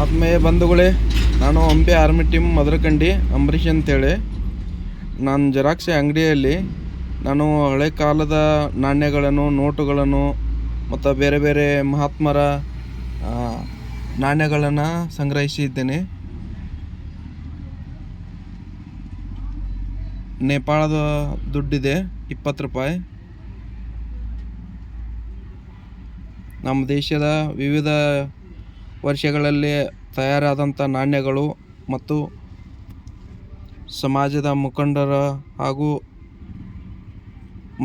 ಆತ್ಮೀಯ ಬಂಧುಗಳೇ, ನಾನು ಅಂಬೆ ಆರ್ಮಿ ಟೀಮ್ ಮದರಕಂಡಿ ಅಂಬರೀಷ್ ಅಂತೇಳಿ. ನಾನು ಜೆರಾಕ್ಸ್ ಅಂಗಡಿಯಲ್ಲಿ ನಾನು ಹಳೆ ಕಾಲದ ನಾಣ್ಯಗಳನ್ನು, ನೋಟುಗಳನ್ನು ಮತ್ತು ಬೇರೆ ಬೇರೆ ಮಹಾತ್ಮರ ನಾಣ್ಯಗಳನ್ನು ಸಂಗ್ರಹಿಸಿದ್ದೇನೆ. ನೇಪಾಳದ ದುಡ್ಡಿದೆ 20 ರೂಪಾಯಿ. ನಮ್ಮ ದೇಶದ ವಿವಿಧ ವರ್ಷಗಳಲ್ಲಿ ತಯಾರಾದಂಥ ನಾಣ್ಯಗಳು ಮತ್ತು ಸಮಾಜದ ಮುಖಂಡರ ಹಾಗೂ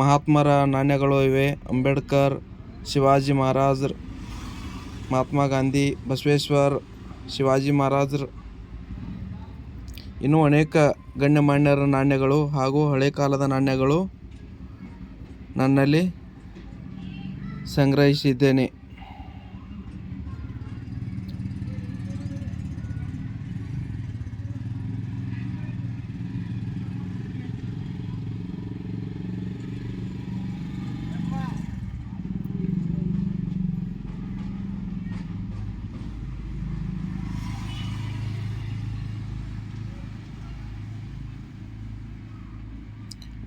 ಮಹಾತ್ಮರ ನಾಣ್ಯಗಳು ಇವೆ. ಅಂಬೇಡ್ಕರ್, ಶಿವಾಜಿ ಮಹಾರಾಜರು, ಮಹಾತ್ಮ ಗಾಂಧಿ, ಬಸವೇಶ್ವರ್, ಶಿವಾಜಿ ಮಹಾರಾಜರು, ಇನ್ನೂ ಅನೇಕ ಗಣ್ಯಮಾನ್ಯರ ನಾಣ್ಯಗಳು ಹಾಗೂ ಹಳೆ ಕಾಲದ ನಾಣ್ಯಗಳು ನನ್ನಲ್ಲಿ ಸಂಗ್ರಹಿಸಿದ್ದೇನೆ.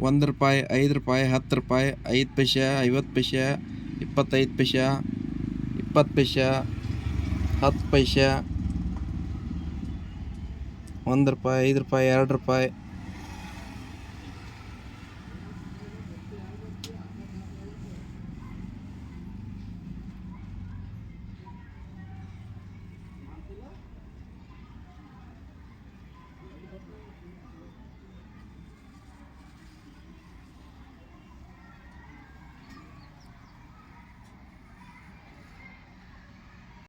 ₹1, ₹5, ₹10, 5 ಪೈಸೆ, 50 ಪೈಸೆ, 25 ಪೈಸೆ, 20 ಪೈಸೆ, 10 ಪೈಸೆ, ₹1, ₹5, ₹2.